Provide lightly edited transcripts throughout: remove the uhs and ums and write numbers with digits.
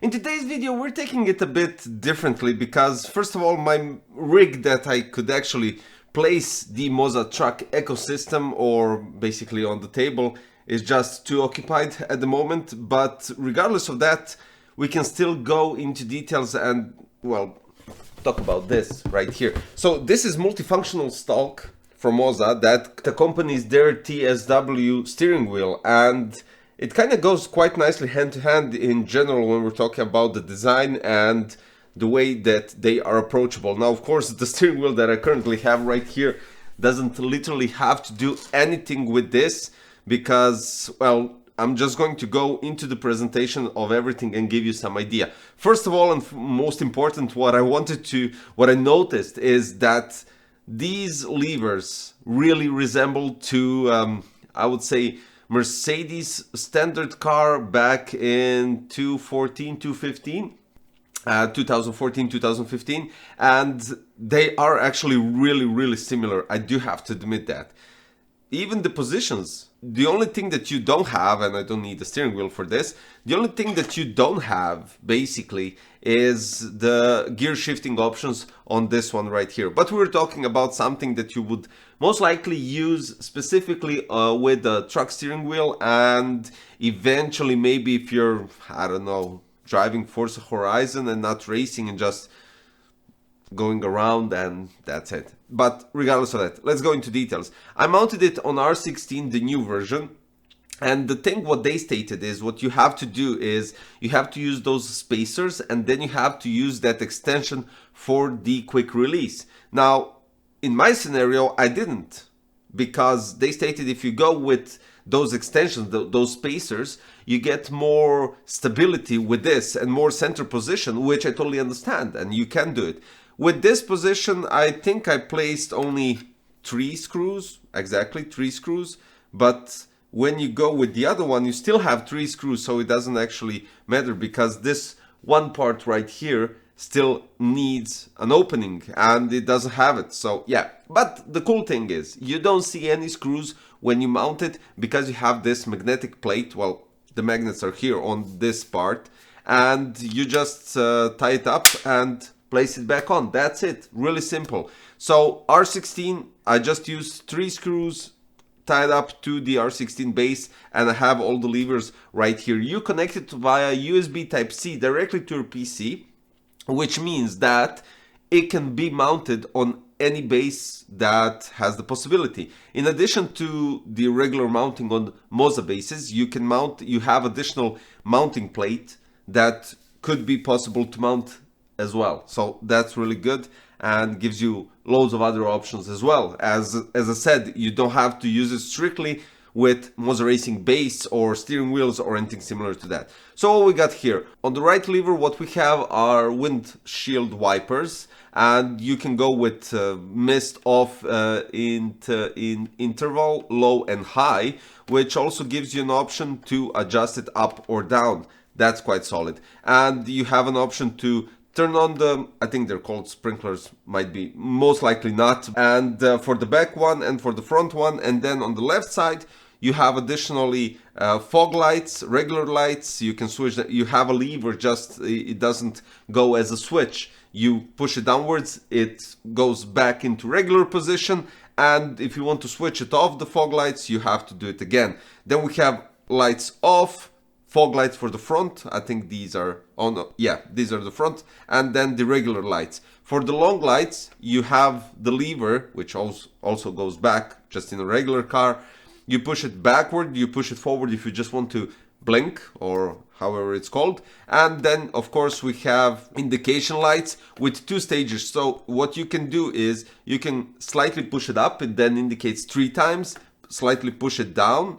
In today's video we're taking it a bit differently because first of all my rig that I could actually place the MOZA truck ecosystem or basically on the table is just too occupied at the moment, but regardless of that we can still go into details and well talk about this right here. So this is multifunctional stalk from MOZA that accompanies their TSW steering wheel, and it kind of goes quite nicely hand to hand in general when we're talking about the design and the way that they are approachable. Now, of course, the steering wheel that I currently have right here doesn't literally have to do anything with this because, well, I'm just going to go into the presentation of everything and give you some idea. First of all, and most important, what I noticed is that these levers really resemble to, I would say, Mercedes standard car back in 2014, 2015, and they are actually really similar. I do have to admit that. Even the positions, the only thing that you don't have, and I don't need a steering wheel for this, the only thing that you don't have basically is the gear shifting options on this one right here. But we're talking about something that you would most likely use specifically with the truck steering wheel, and eventually maybe if you're, I don't know, driving Forza Horizon and not racing and just going around, and that's it. But regardless of that, let's go into details. I mounted it on R16, the new version, and the thing what they stated is what you have to do is you have to use those spacers and then you have to use that extension for the quick release. Now in my scenario I didn't, because they stated if you go with those extensions, those spacers, you get more stability with this and more center position, which I totally understand, and you can do it. With this position, I think I placed only 3 screws, exactly 3 screws, but when you go with the other one, you still have 3 screws, so it doesn't actually matter because this one part right here still needs an opening and it doesn't have it. So yeah, but the cool thing is you don't see any screws when you mount it because you have this magnetic plate. Well, the magnets are here on this part, and you just tie it up and place it back on. That's it. Really simple. So R16, I just used 3 screws tied up to the R16 base, and I have all the levers right here. You connect it via USB Type-C directly to your PC, which means that it can be mounted on any base that has the possibility. In addition to the regular mounting on MOZA bases, you have additional mounting plate that could be possible to mount as well. So that's really good and gives you loads of other options as well. As I said, you don't have to use it strictly with MOZA Racing base or steering wheels or anything similar to that. So what we got here, on the right lever what we have are windshield wipers, and you can go with mist off in interval, low and high, which also gives you an option to adjust it up or down. That's quite solid. And you have an option to turn on the, I think they're called sprinklers, might be, most likely not, and for the back one and for the front one. And then on the left side you have additionally fog lights, regular lights. You can switch that. You have a lever, just it doesn't go as a switch. You push it downwards, it goes back into regular position, and if you want to switch it off, the fog lights, you have to do it again. Then we have lights off, fog lights for the front. I think these are on, yeah, these are the front, and then the regular lights. For the long lights, you have the lever, which also goes back, just in a regular car. You push it backward, you push it forward if you just want to blink, or however it's called. And then of course we have indication lights with 2 stages. So what you can do is you can slightly push it up, it then indicates 3 times, slightly push it down,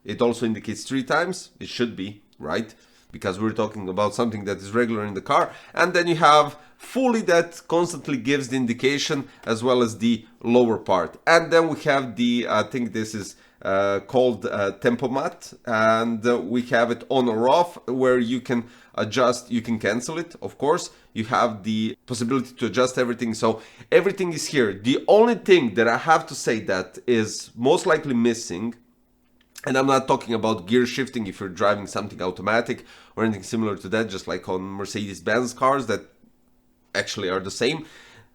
it also indicates 3 times. It should be, right? Because we're talking about something that is regular in the car. And then you have fully that constantly gives the indication, as well as the lower part. And then we have the, I think this is called tempomat, and we have it on or off, where you can adjust, you can cancel it, of course. You have the possibility to adjust everything, so everything is here. The only thing that I have to say that is most likely missing And I'm not talking about gear shifting if you're driving something automatic or anything similar to that, just like on Mercedes-Benz cars that actually are the same.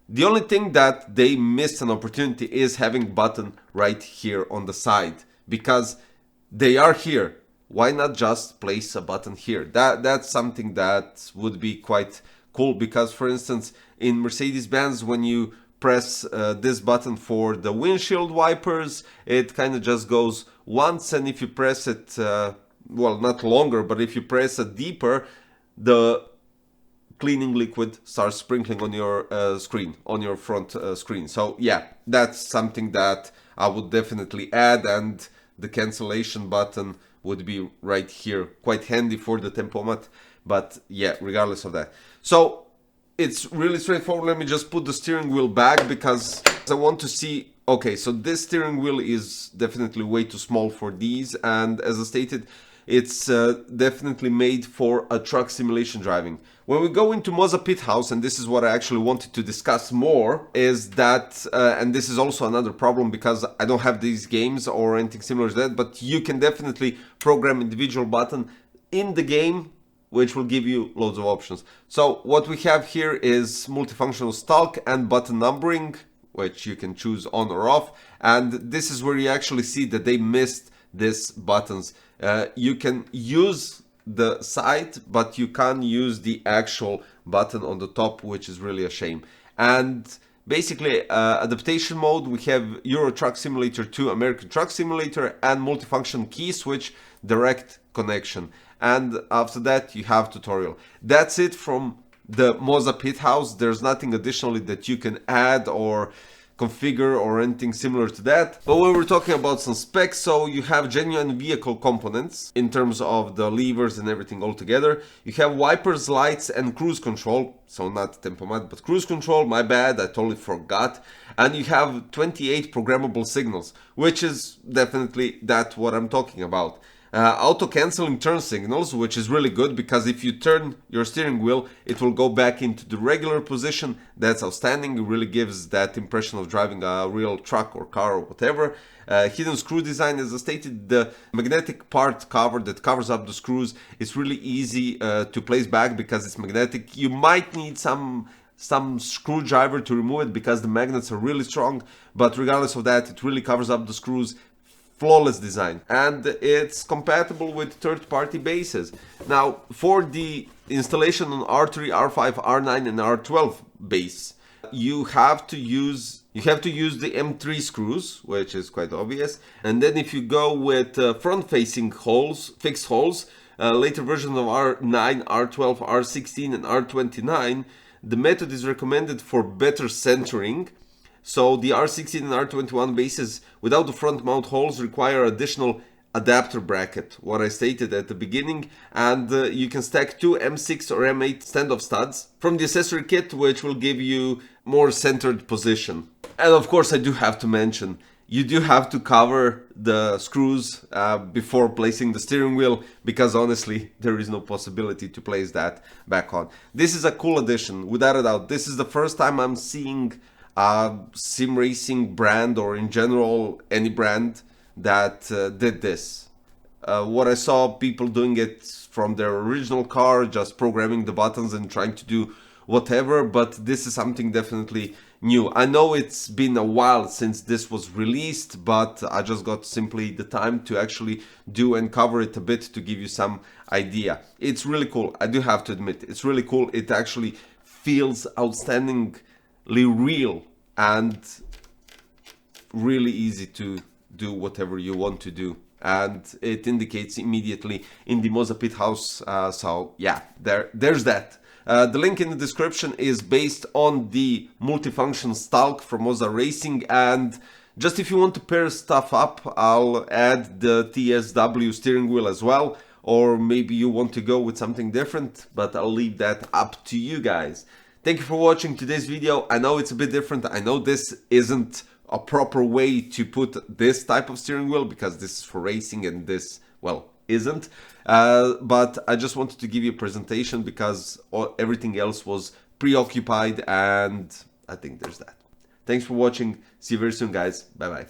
The only thing that they missed an opportunity is having button right here on the side, because they are here. Why not just place a button here? That's something that would be quite cool, because for instance in Mercedes-Benz, when you press this button for the windshield wipers, it kind of just goes once, and if you press it well, not longer, but if you press it deeper, the cleaning liquid starts sprinkling on your screen, on your front screen. So yeah, that's something that I would definitely add, and the cancellation button would be right here, quite handy for the tempomat. But yeah, regardless of that, so it's really straightforward. Let me just put the steering wheel back, because I want to see. Okay, so this steering wheel is definitely way too small for these, and as I stated, it's definitely made for a truck simulation driving. When we go into MOZA Pit House, and this is what I actually wanted to discuss more, is that, and this is also another problem because I don't have these games or anything similar to that, but you can definitely program individual button in the game, which will give you loads of options. So what we have here is multifunctional stalk and button numbering, which you can choose on or off. And this is where you actually see that they missed these buttons. You can use the side, but you can't use the actual button on the top, which is really a shame. And basically, adaptation mode, we have Euro Truck Simulator 2, American Truck Simulator, and multifunction key switch direct connection. And after that, you have tutorial. That's it from the MOZA Pit House. There's nothing additionally that you can add or configure or anything similar to that. But when we're talking about some specs, so you have genuine vehicle components in terms of the levers and everything all together. You have wipers, lights, and cruise control. So not tempomat, but cruise control. My bad, I totally forgot. And you have 28 programmable signals, which is definitely that what I'm talking about. Auto canceling turn signals, which is really good, because if you turn your steering wheel, it will go back into the regular position. That's outstanding. It really gives that impression of driving a real truck or car or whatever. Hidden screw design, as I stated, the magnetic part cover that covers up the screws is really easy to place back because it's magnetic. You might need some screwdriver to remove it because the magnets are really strong, but regardless of that, it really covers up the screws. Flawless design, and it's compatible with third-party bases. Now, for the installation on R3, R5, R9, and R12 base, you have to use the M3 screws, which is quite obvious. And then if you go with front-facing holes, fixed holes, later versions of R9, R12, R16, and R29, the method is recommended for better centering. So the R16 and R21 bases without the front mount holes require additional adapter bracket, what I stated at the beginning, and you can stack two M6 or M8 standoff studs from the accessory kit, which will give you more centered position. And of course, I do have to mention, you do have to cover the screws before placing the steering wheel, because honestly, there is no possibility to place that back on. This is a cool addition, without a doubt. This is the first time I'm seeing sim racing brand, or in general any brand, that did this. What I saw people doing it from their original car, just programming the buttons and trying to do whatever, but this is something definitely new. I know it's been a while since this was released, but I just got simply the time to actually do and cover it a bit to give you some idea. It's really cool. I do have to admit, it's really cool. It actually feels outstanding, real, and really easy to do whatever you want to do, and it indicates immediately in the MOZA Pit House. So yeah, there's that. The link in the description is based on the multifunction Stalk from MOZA Racing, and just if you want to pair stuff up, I'll add the TSW steering wheel as well, or maybe you want to go with something different, but I'll leave that up to you guys. Thank you for watching today's video. I know it's a bit different. I know this isn't a proper way to put this type of steering wheel, because this is for racing and this, well, isn't. But I just wanted to give you a presentation because everything else was preoccupied, and I think there's that. Thanks for watching. See you very soon, guys. Bye-bye.